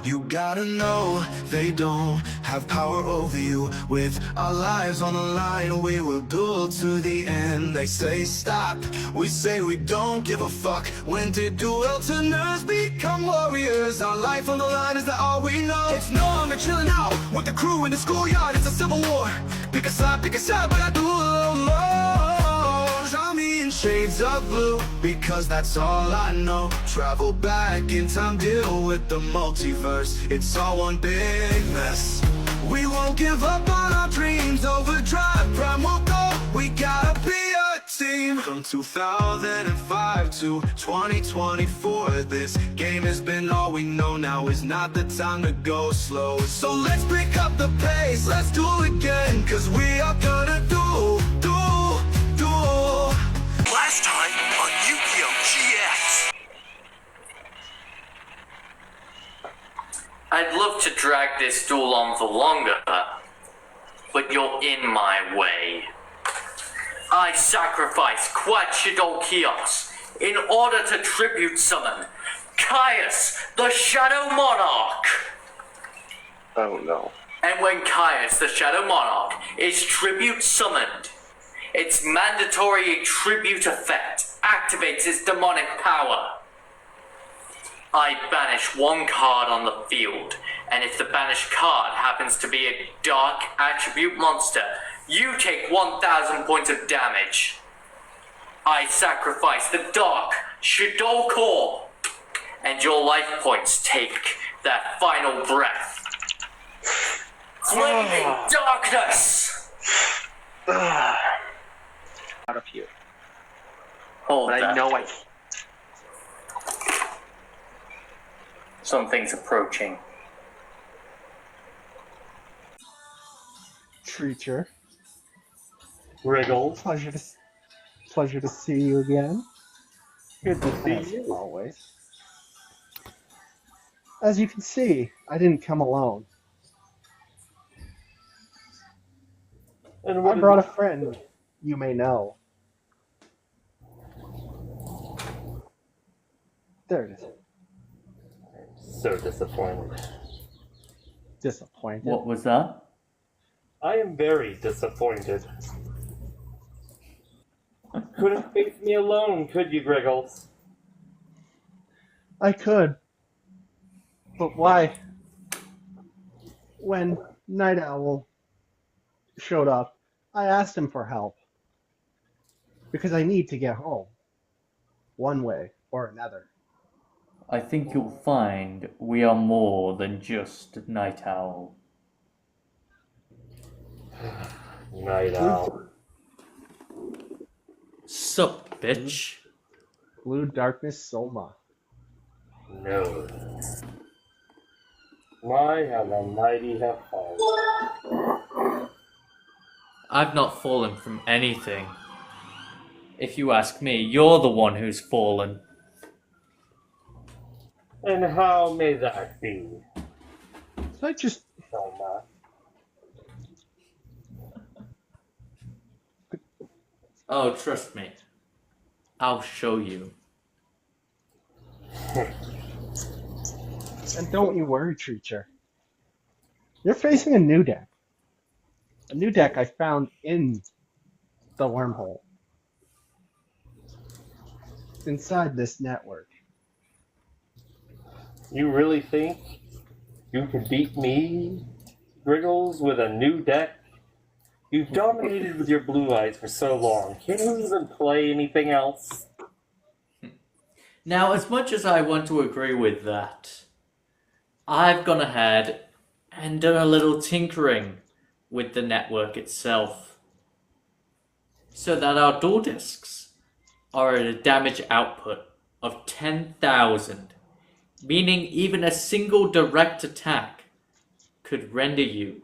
You gotta know they don't have power over you. With our lives on the line, we will duel to the end. They say stop, we say we don't give a fuck. When did duel-tuners become warriors? Our life on the line, is that all we know? It's no longer chilling out with the crew in the schoolyard. It's a civil war. Pick a side, but I do a little more. I'm in shades of blue, because that's all I know. Travel back in time, deal with the multiverse. It's all one big mess. We won't give up on our dreams. Overdrive Prime will go. We gotta be a team. From 2005 to 2024, this game has been all we know. Now is not the time to go slow. So let's pick up the pace, let's do it again, cause we are gonna do. Last time on Yu-Gi-Oh! GX. I'd love to drag this duel on for longer, but you're in my way. I sacrifice Quad Shadow Chaos in order to tribute summon Caius, the Shadow Monarch. Oh no. And when Caius, the Shadow Monarch, is tribute summoned, its mandatory tribute effect activates its demonic power. I banish one card on the field, and if the banished card happens to be a dark attribute monster, you take 1,000 points of damage. I sacrifice the dark Shadow Core, and your life points take that final breath. Flaming darkness! Out of here. Hold But that. I know I... Something's approaching. Treacher. Wriggle. Pleasure to see you again. Good to see As you. always. As you can see, I didn't come alone. And I what brought a friend you may know. There it is. so disappointed. Disappointed. What was that? I am very disappointed. Couldn't face me alone, could you, Griggles? I could. But why? When Nightowl showed up, I asked him for help. Because I need to get home. One way or another. I think you'll find we are more than just Night Owl. Night Owl. Sup, bitch? Blue Darkness Soma. No. My, how the mighty have fallen. I've not fallen from anything. If you ask me, you're the one who's fallen. And how may that be, I just Soma? Oh, trust me. I'll show you. And don't you worry, Treacher. You're facing a new deck. A new deck I found in the Wormhole. Inside this network. You really think you could beat me, Griggles, with a new deck? You've dominated with your blue eyes for so long. Can you even play anything else? Now, as much as I want to agree with that, I've gone ahead and done a little tinkering with the network itself. So that our dual discs are at a damage output of 10,000, meaning even a single direct attack could render you,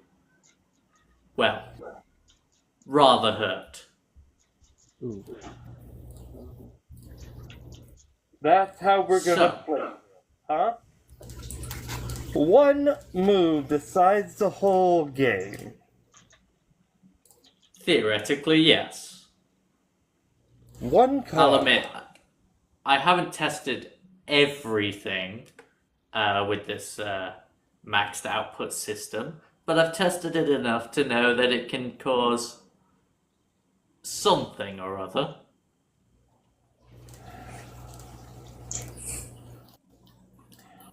well, rather hurt. Ooh. That's how we're gonna play, huh? One move decides the whole game. Theoretically, yes. One card. I'll admit, I haven't tested everything with this maxed output system, but I've tested it enough to know that it can cause something or other.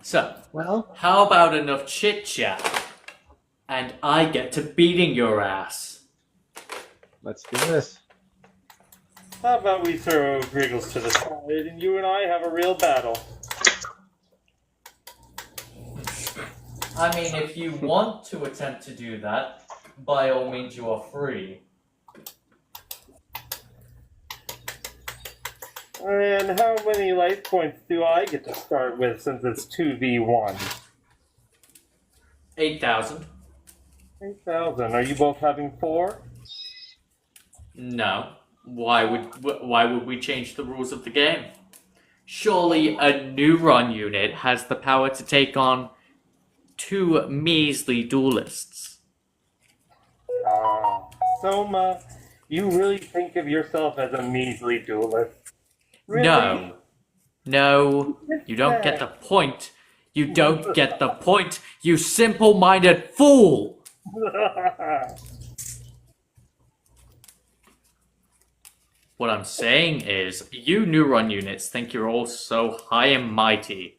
So, Well, how about enough chit-chat, and I get to beating your ass? let's do this. How about we throw Griggles to the side and you and I have a real battle? I mean, if you want to attempt to do that, by all means you are free. And how many life points do I get to start with since it's 2v1? 8,000. 8,000. Are you both having 4? No. Why would we change the rules of the game? Surely a Neuron Unit has the power to take on 2 measly duelists. Soma, you really think of yourself as a measly duelist? Really? No. No, you don't get the point. You don't get the point, you simple-minded fool! What I'm saying is, you Neuron Units think you're all so high and mighty,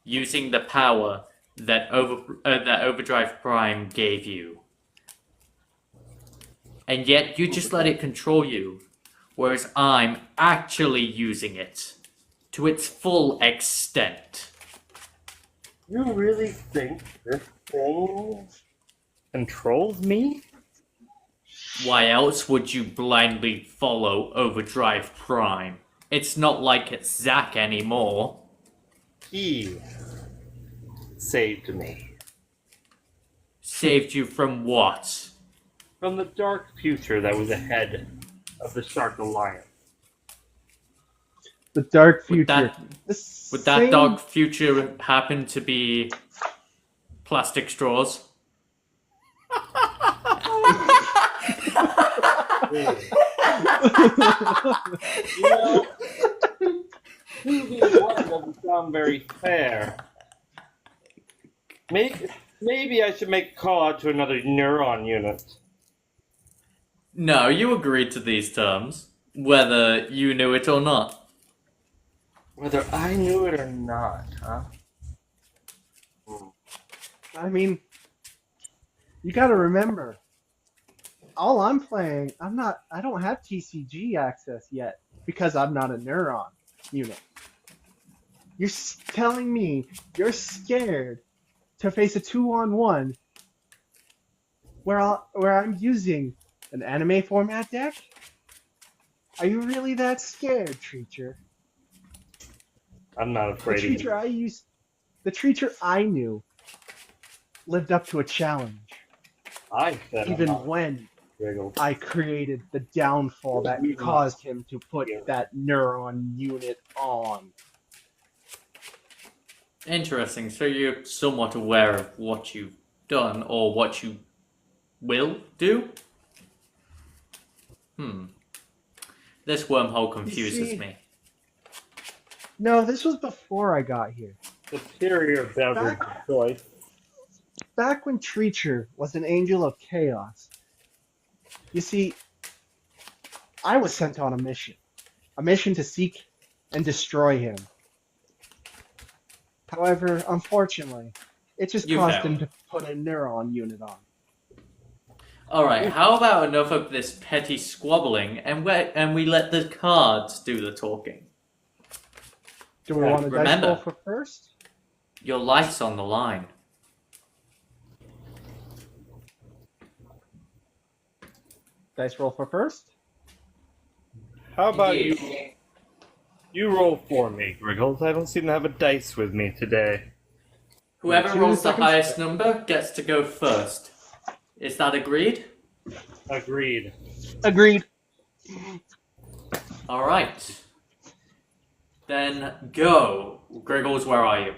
using the power that Overdrive Prime gave you. And yet you just let it control you, whereas I'm actually using it to its full extent. You really think this thing controls me? Why else would you blindly follow Overdrive Prime? It's not like it's Zack anymore. He saved me. Saved you from what? From the dark future that was ahead of the Shark Alliance. The dark Would future. that dark future happen to be plastic straws? You know, 2v1 doesn't sound very fair. Maybe I should make a call out to another Neuron Unit. No, you agreed to these terms, whether you knew it or not. Whether I knew it or not, huh? I mean, you gotta remember, all I'm playing, I don't have TCG access yet because I'm not a Neuron Unit. You're telling me you're scared to face a 2-on-1 where I'm using an anime format deck? Are you really that scared, Treacher? I'm not afraid of you. The Treacher I knew lived up to a challenge, I said even I'm not when Griggles. I created the downfall that caused him to put that Neuron Unit on. Interesting, so you're somewhat aware of what you've done, or what you will do? This wormhole confuses me. No, this was before I got here. Superior beverage choice. Back when Treacher was an angel of chaos. You see, I was sent on a mission to seek and destroy him. However, unfortunately, it just You caused failed. him to put a Neuron Unit on. Alright, how about enough of this petty squabbling, and we let the cards do the talking? Do we want to dice Remember. roll for first? Your life's on the line. Dice roll for first? How about Indeed. you roll for me, Griggles? I don't seem to have a dice with me today. Whoever 2 rolls the seconds. highest number gets to go first. Is that agreed? Agreed. Agreed. Alright. Then go. Griggles, where are you?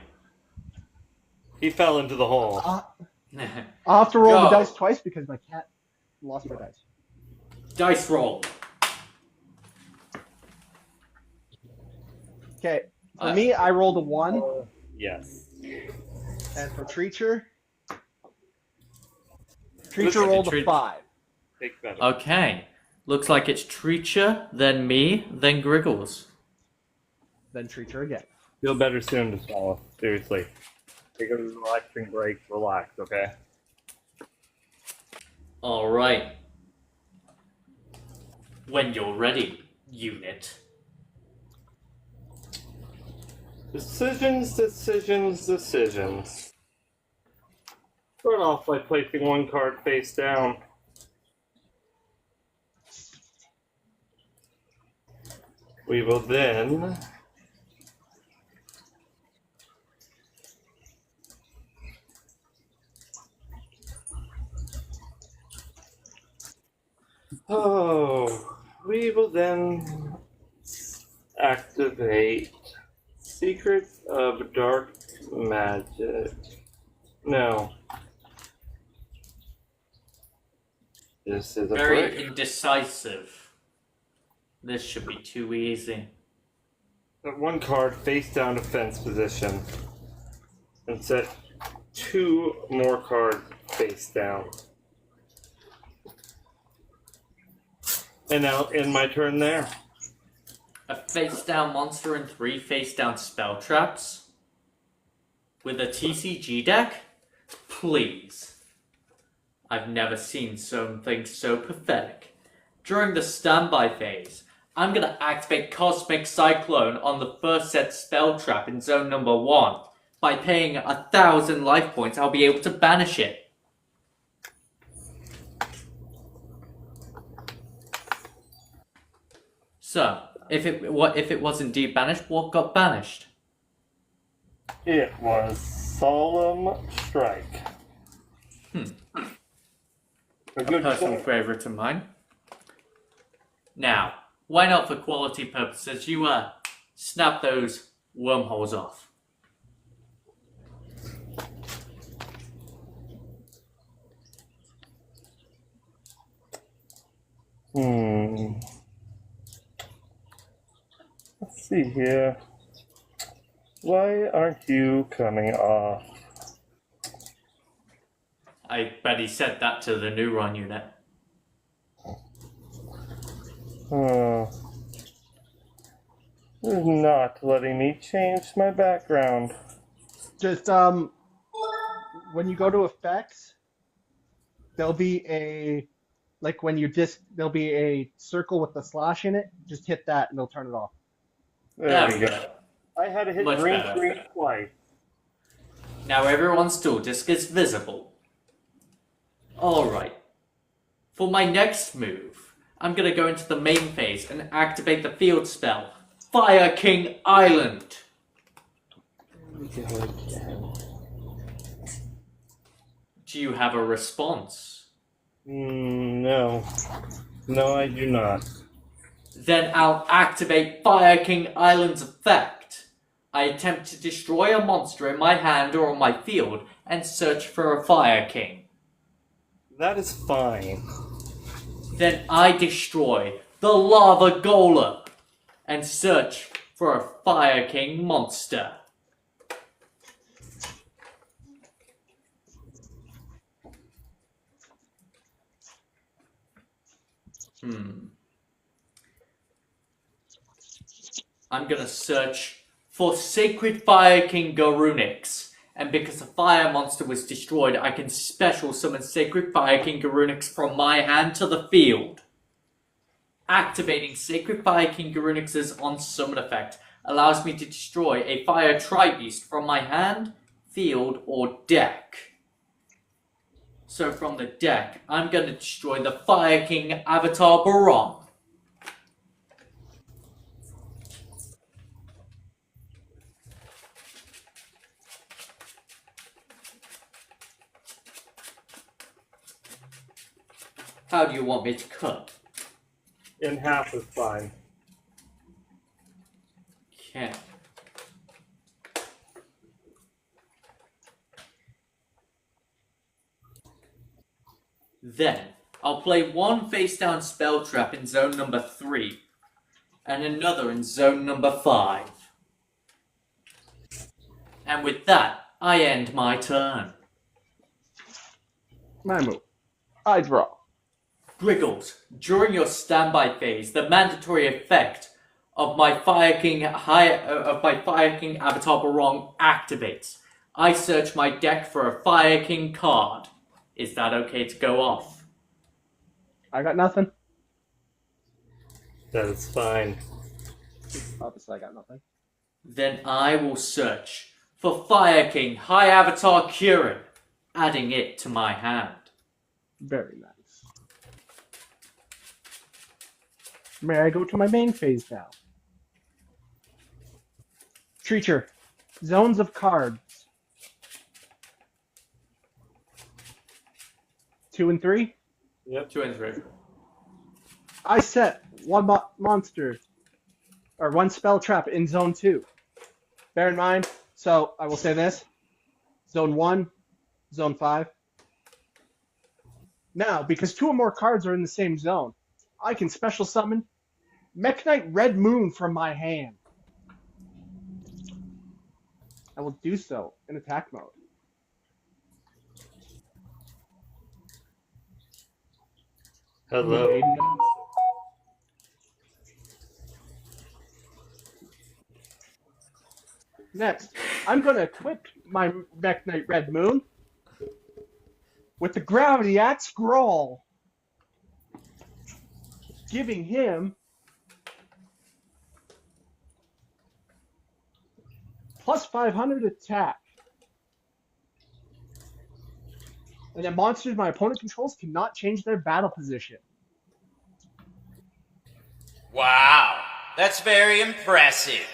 He fell into the hole. I'll have to roll the Go. dice twice because my cat lost her dice. Dice roll. Okay, For me, I rolled a 1, Yes. and for Treacher, Looks Treacher like rolled a Treat- 5. Take better. Okay. Looks like it's Treacher, then me, then Griggles. Then Treacher again. Feel better soon to swallow. Seriously. Take a relaxing break. Relax, okay? Alright. When you're ready, unit. Decisions. Start off by placing one card face down. We will then activate Secrets of Dark Magic. No. This is a Very brick. indecisive. This should be too easy. Put one card face down defense position. And set 2 more cards face down. And now end my turn there. A face-down monster and 3 face-down spell traps? With a TCG deck? Please. I've never seen something so pathetic. During the standby phase, I'm gonna activate Cosmic Cyclone on the first set spell trap in zone number 1. By paying 1,000 life points, I'll be able to banish it. So, if it was indeed banished, what got banished? It was Solemn Strike. A good Personal choice. favourite of mine. Now, why not for quality purposes, you snap those wormholes off. Let's see here. Why aren't you coming off? I bet he said that to the Neuron Unit. It's not letting me change my background. Just when you go to effects, there'll be a there'll be a circle with the slash in it. Just hit that and it'll turn it off. There we go. I had to hit Much green better. screen twice. Now everyone's tool disc is visible. Alright. For my next move, I'm gonna go into the main phase and activate the field spell, Fire King Island. Do you have a response? No. No, I do not. Then I'll activate Fire King Island's effect. I attempt to destroy a monster in my hand or on my field and search for a Fire King. That is fine. Then I destroy the Lava Golem and search for a Fire King monster. I'm gonna search for Sacred Fire King Garunix. And because the fire monster was destroyed, I can special summon Sacred Fire King Garunix from my hand to the field. Activating Sacred Fire King Garunix's on summon effect allows me to destroy a fire tri-beast from my hand, field, or deck. So from the deck, I'm gonna destroy the Fire King Avatar Baron. How do you want me to cut? In half is fine. Okay. Then, I'll play one face-down spell trap in zone number 3, and another in zone number 5. And with that, I end my turn. My move. I draw. Griggles, during your standby phase, the mandatory effect of my Fire King Avatar Barong activates. I search my deck for a Fire King card. Is that okay to go off? I got nothing. That is fine. Obviously, I got nothing. Then I will search for Fire King High Avatar Kurin, adding it to my hand. Very nice. May I go to my main phase now? Treacher. Zones of cards. 2 and 3. Yep. 2 and 3. I set one monster or one spell trap in zone 2. Bear in mind, so I will say this. Zone 1, zone 5. Now, because 2 or more cards are in the same zone, I can special summon Mekk-Knight Red Moon from my hand. I will do so in attack mode. Hello. Next, I'm going to equip my Mekk-Knight Red Moon with the Gravity Axe Scroll, giving him plus 500 attack. And then monsters my opponent controls cannot change their battle position. Wow, that's very impressive.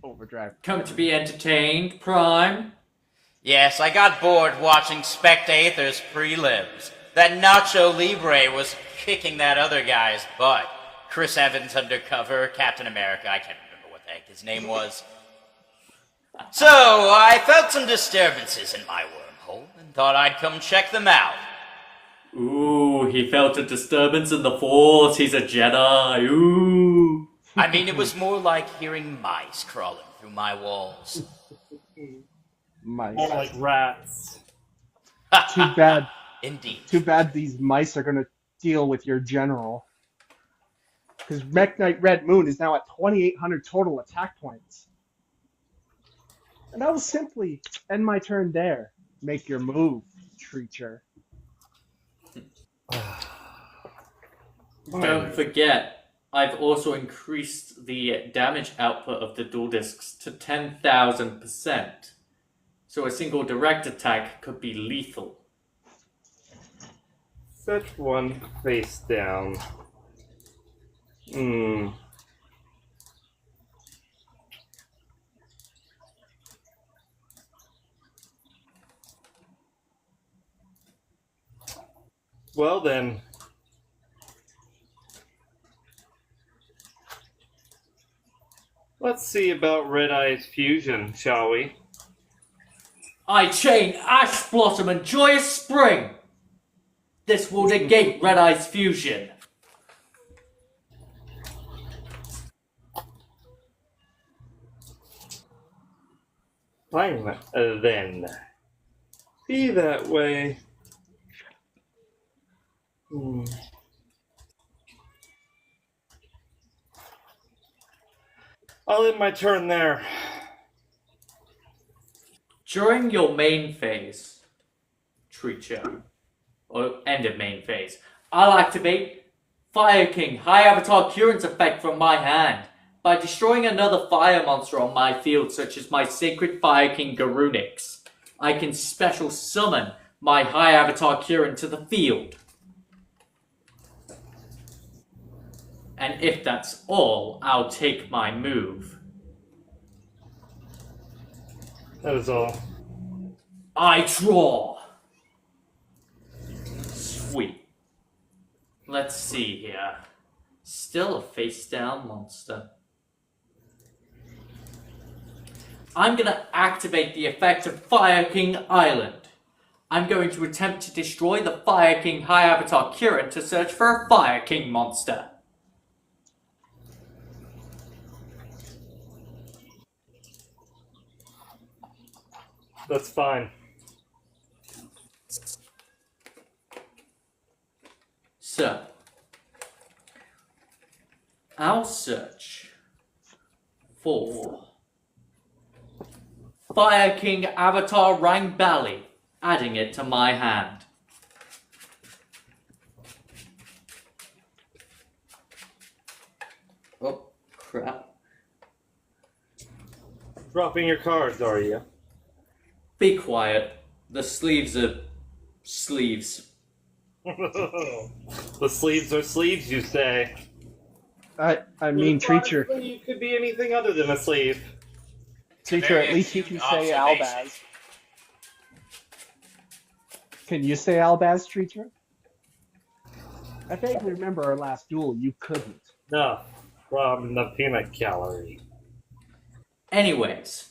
Overdrive. Come to be entertained, Prime? Yes, I got bored watching Spectator's prelims. That Nacho Libre was kicking that other guy's butt. Chris Evans undercover, Captain America, I can't remember what the heck his name was. So, I felt some disturbances in my wormhole and thought I'd come check them out. Ooh, he felt a disturbance in the Force. He's a Jedi. Ooh. I mean, it was more like hearing mice crawling through my walls. Mice. More like rats. Too bad. Indeed. Too bad these mice are going to deal with your general. Because Mekk-Knight Red Moon is now at 2,800 total attack points. And I will simply end my turn there. Make your move, Treacher. Don't forget, I've also increased the damage output of the dual discs to 10,000%. So a single direct attack could be lethal. Set one face down. Well then. Let's see about Red Eye's fusion, shall we? I chain Ash Blossom and Joyous Spring! This will negate Red Eye's fusion. Fine, then. Be that way. I'll end my turn there. During your main phase, Treacher, or end of main phase, I'll activate Fire King High Avatar Kurin's effect from my hand. By destroying another fire monster on my field, such as my Sacred Fire King Garunix, I can special summon my High Avatar Kurin to the field. And if that's all, I'll take my move. That is all. I draw. Sweet. Let's see here. Still a face-down monster. I'm going to activate the effect of Fire King Island. I'm going to attempt to destroy the Fire King High Avatar Kurin to search for a Fire King monster. That's fine. So, I'll search for Fire King Avatar Rang Bali, adding it to my hand. Oh, crap. Dropping your cards, are you? Be quiet. The sleeves are sleeves. The sleeves are sleeves, you say? I mean, Treacher. You could be anything other than a sleeve. Treacher, Very at least you acute can say observation. Albaz. Can you say Albaz, Treacher? I vaguely remember our last duel, you couldn't. No, from the peanut gallery. Anyways,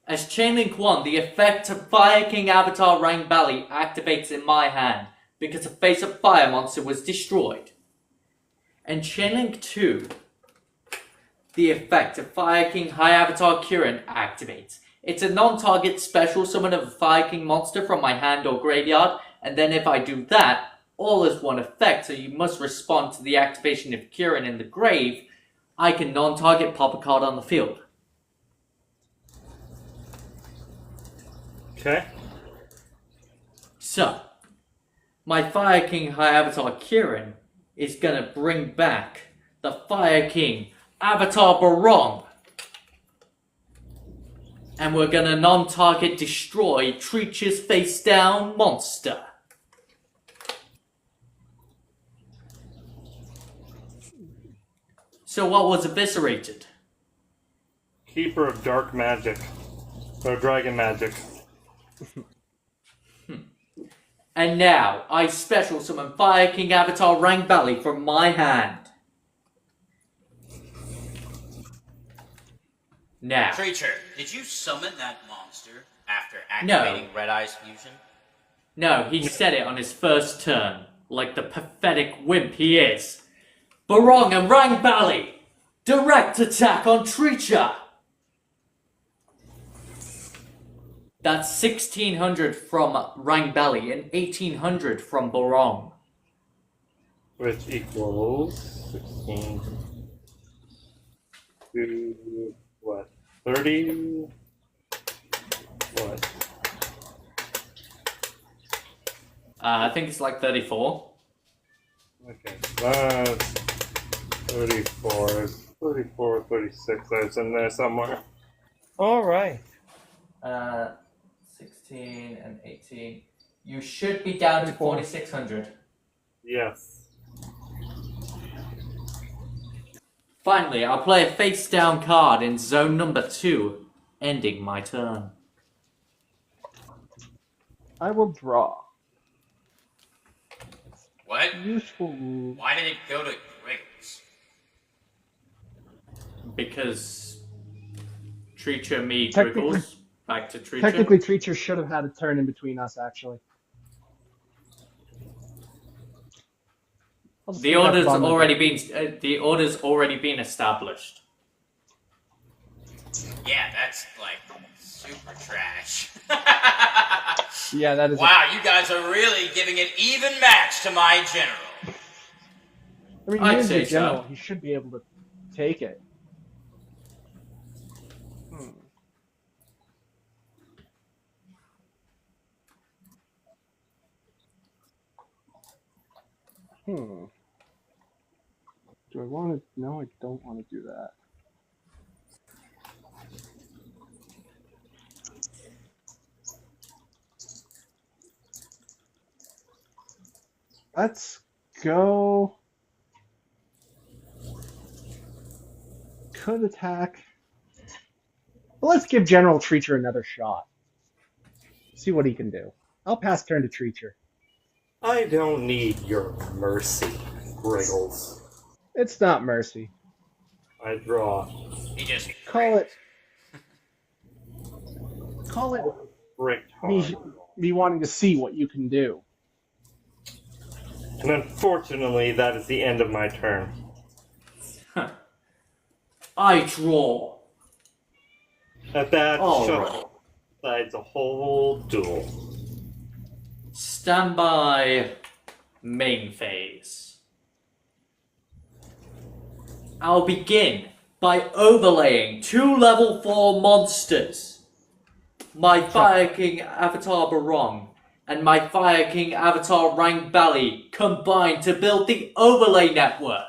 as Chainlink 1, the effect of Fire King Avatar Rang Bali activates in my hand because a face of fire monster was destroyed. And Chainlink 2, the effect of Fire King High Avatar Kirin activates. It's a non-target special summon of a Fire King monster from my hand or graveyard, and then if I do that, all is one effect, so you must respond to the activation of Kirin in the grave. I can non-target pop a card on the field. Okay. So, my Fire King High Avatar Kirin is gonna bring back the Fire King Avatar Barong. And we're gonna non-target destroy Treacher's face down monster. So what was eviscerated? Keeper of dark magic. Or dragon magic. And now, I special summon Fire King Avatar Rang Bali from my hand. Now, Treacher, did you summon that monster after activating Red Eye's fusion? no, he said it on his first turn, like the pathetic wimp he is. Barong and Rang Bali! Direct attack on Treacher! That's 1600 from Rang Bali and 1800 from Barong. Which equals 16 to what? 30? What? I think it's like 34. Okay, that's 34. 34, 36. That's in there somewhere. Alright. 16 and 18. You should be down to 4600. Yes. Finally, I'll play a face down card in zone number 2, ending my turn. I will draw. What? Useful. Why did it go to Griggles? Because Treacher me Technically- Griggles. Back to Treacher. Technically, Treacher should have had a turn in between us, actually. I'll just The pick up order's on the- already been established. Yeah, that's like super trash. Yeah, that is. Wow, you guys are really giving an even match to my general. I mean, I'd here's say the general. so. He should be able to take it. Hmm. Do I want to? No, I don't want to do that. Let's go. Could attack. Well, let's give General Treacher another shot. See what he can do. I'll pass turn to Treacher. I don't need your mercy, Griggles. It's not mercy. I draw. He just Call it. Call it Bricked me, hard. me wanting to see what you can do. And unfortunately, that is the end of my turn. I draw. At that, All shuffle. decides a whole duel. Stand by. Main phase. I'll begin by overlaying 2 level 4 monsters. My Fire King Avatar Barong and my Fire King Avatar Rang Bali combined to build the overlay network.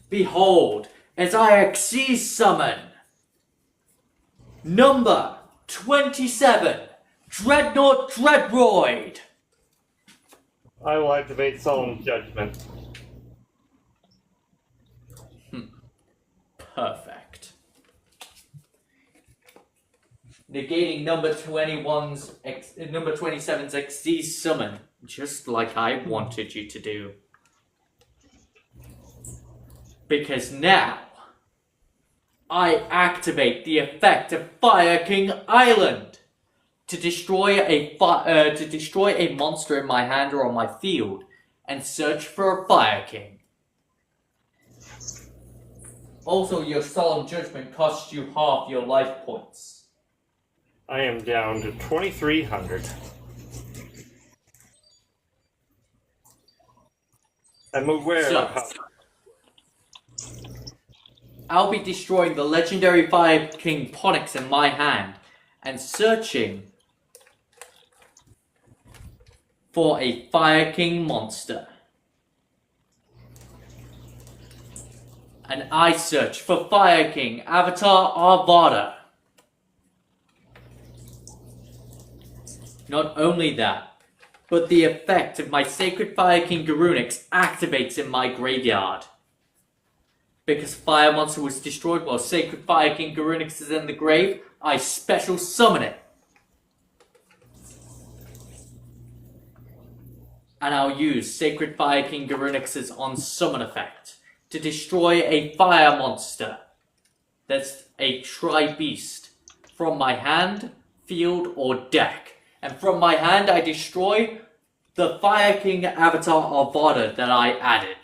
Behold, as I Xyz summon number 27, Dreadnought Dreadroid. I will activate Solemn Judgment. Perfect. Negating number 27's Xyz summon, just like I wanted you to do. Because now, I activate the effect of Fire King Island to destroy a monster in my hand or on my field, and search for a Fire King. Also, your Solemn Judgment costs you half your life points. I am down to 2,300. I'm aware of how... I'll be destroying the legendary Fire King Ponix in my hand and searching for a Fire King monster. And I search for Fire King Avatar Arvada. Not only that, but the effect of my Sacred Fire King Garunix activates in my graveyard. Because Fire Monster was destroyed while Sacred Fire King Garunix is in the grave, I special summon it. And I'll use Sacred Fire King Garunix's on summon effect to destroy a fire monster that's a tri-beast from my hand, field, or deck. And from my hand I destroy the Fire King Avatar Arvada that I added.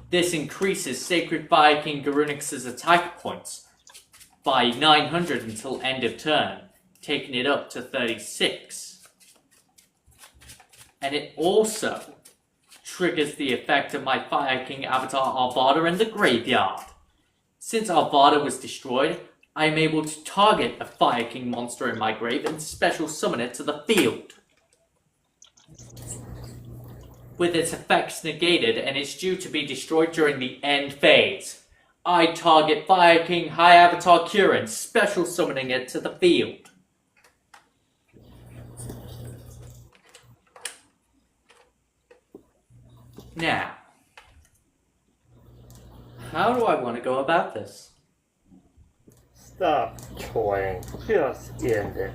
This increases Sacred Fire King Garunix's attack points by 900 until end of turn, taking it up to 36. And it also triggers the effect of my Fire King Avatar Arvada in the graveyard. Since Arvada was destroyed, I am able to target a Fire King monster in my grave and special summon it to the field. With its effects negated and it's due to be destroyed during the end phase, I target Fire King High Avatar Kurin, special summoning it to the field. Now, how do I want to go about this? Stop toying. Just end it.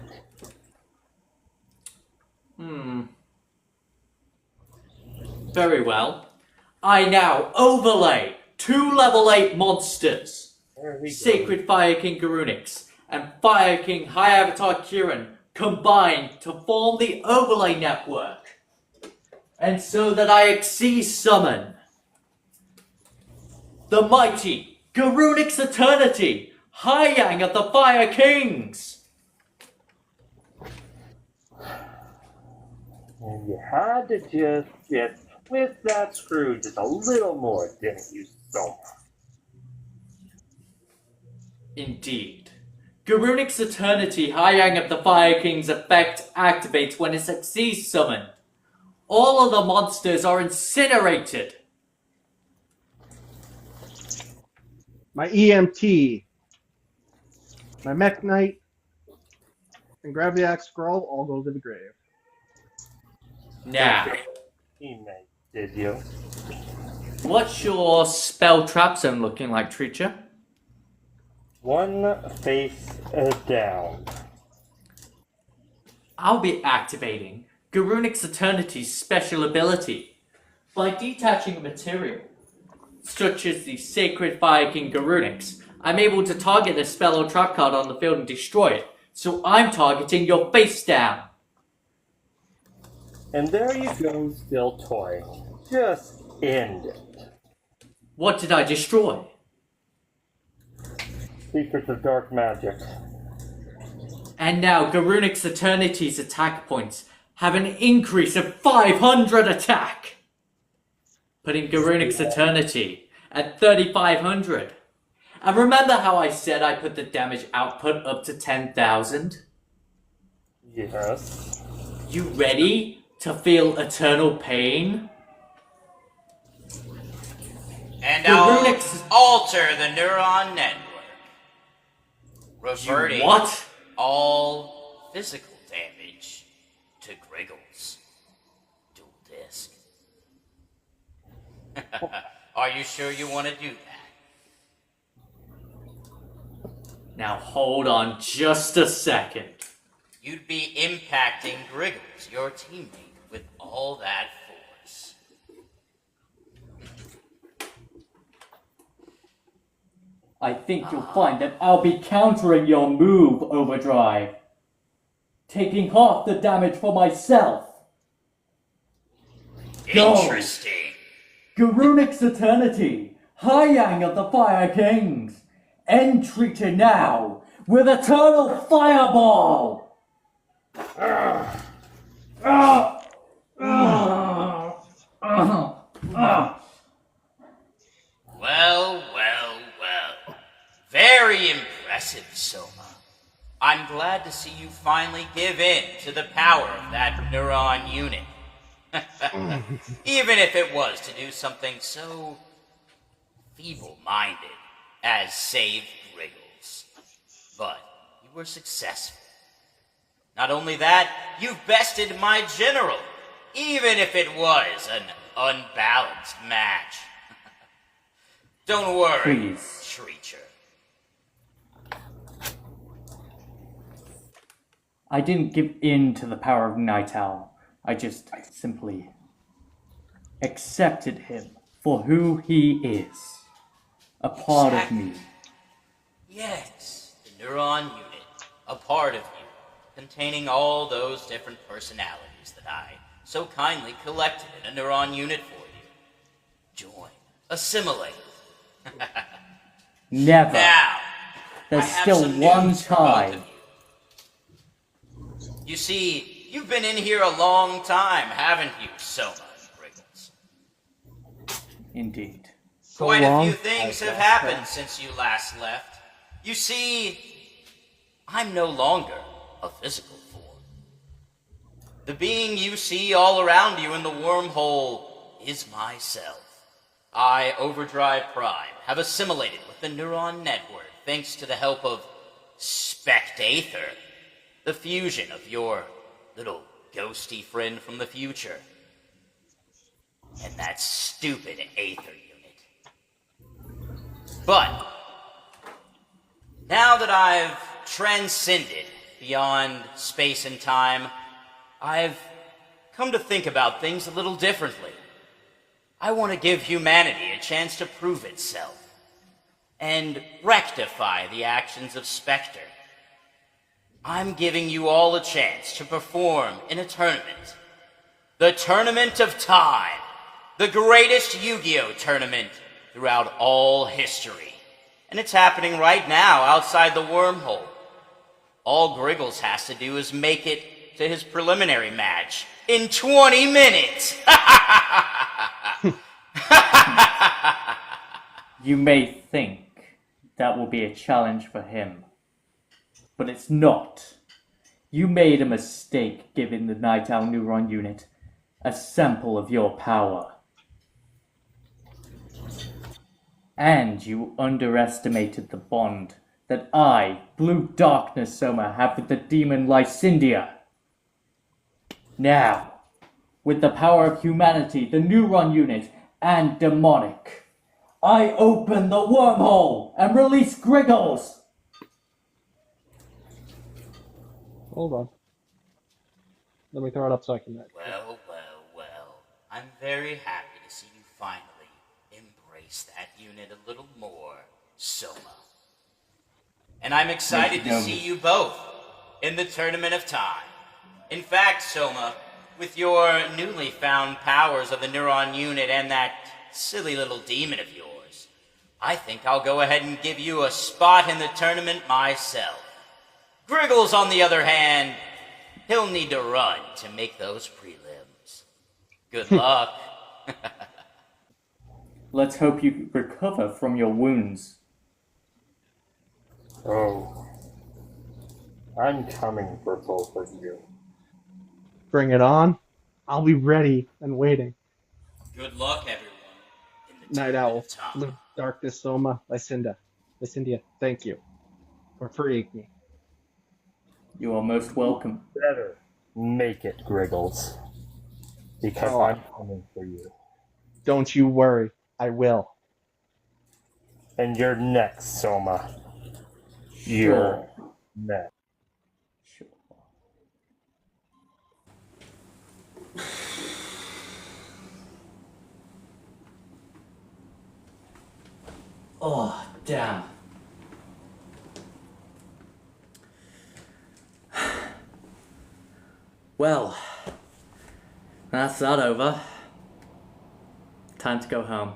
Very well. I now overlay 2 level 8 monsters. Sacred Fire King Garunix and Fire King High Avatar Kurin combined to form the overlay network. And so that I Xyz summon the mighty Garunix Eternity, Hyang of the Fire Kings. And you had to just twist that screw just a little more, didn't you, Soma? Indeed. Garunix Eternity, Hyang of the Fire Kings effect activates when it's Xyz summoned. All of the monsters are incinerated. My EMT, my Mech Knight, and Graviac Scroll all go to the grave. Now, Teammate, did you? what's your spell trap zone looking like, Treacher? One face down. I'll be activating Garunix Eternity's special ability by detaching a material, such as the Sacred Fire King Garunix. I'm able to target the spell or trap card on the field and destroy it, so I'm targeting your face down. And there you go, still toying. Just end it. What did I destroy? Secrets of Dark Magic. And now Garunic's Eternity's attack points have an increase of 500 attack, putting Garunic's Eternity at 3,500. And remember how I said I put the damage output up to 10,000? Yes. You ready to feel eternal pain? And Garunic's- I'll alter the neuron network, reverting What? all physical damage to Griggles. Dual disc. Are you sure you want to do that? Now hold on just a second. You'd be impacting Griggles, your teammate, with all that force. I think you'll find that I'll be countering your move, Overdrive. Taking half the damage for myself. Go. Interesting. Garunic's Eternity, Hyang of the Fire Kings. End Treacher now with Eternal Fireball! Well, well, well. Very impressive, Soma. I'm glad to see you finally give in to the power of that Neuron Unit. Even if it was to do something so feeble-minded as save Griggles. But you were successful. Not only that, you've bested my general, even if it was an unbalanced match. Don't worry, Please. Treacher. I didn't give in to the power of Nightowl. I just simply accepted him for who he is. A part of me. Yes, the Neuron Unit, a part of you, containing all those different personalities that I so kindly collected in a Neuron Unit for you. Join, assimilate. Never. Now, There's I have still some one news for both tie. of you. You see, you've been in here a long time, haven't you, Soma and Griggles? Indeed. So Quite a long. few things have happened since you last left. You see, I'm no longer a physical form. The being you see all around you in the wormhole is myself. I, Overdrive Prime, have assimilated with the neuron network thanks to the help of Spectator, the fusion of your little ghosty friend from the future, and that stupid Aether unit. But now that I've transcended beyond space and time, I've come to think about things a little differently. I want to give humanity a chance to prove itself and rectify the actions of Spectre. I'm giving you all a chance to perform in a tournament. The Tournament of Time. The greatest Yu-Gi-Oh! Tournament throughout all history. And it's happening right now outside the wormhole. All Griggles has to do is make it to his preliminary match in 20 minutes. You may think that will be a challenge for him, but it's not. You made a mistake giving the Nightowl Neuron Unit a sample of your power. And you underestimated the bond that I, Blue Darkness Soma, have with the demon Lycindia. Now, with the power of humanity, the Nueron Unit, and demonic, I open the wormhole and release Griggles! Hold on. Let me throw it up so I can. Well, well, well. I'm very happy to see you finally embrace that unit a little more, Soma. And I'm excited to see you both in the Tournament of Time. In fact, Soma, with your newly found powers of the Neuron Unit and that silly little demon of yours, I think I'll go ahead and give you a spot in the tournament myself. Griggles, on the other hand, he'll need to run to make those prelims. Good luck. Let's hope you recover from your wounds. Oh. I'm coming for both of you. Bring it on. I'll be ready and waiting. Good luck, everyone. In the Night tournament Owl, of time. Blue Darkness Soma, Lysindia, thank you for freeing me. You are most welcome. Better make it, Griggles. Because Oh. I'm coming for you. Don't you worry, I will. And you're next, Soma. You're next. Sure. Oh, damn. Well, that's that over. Time to go home.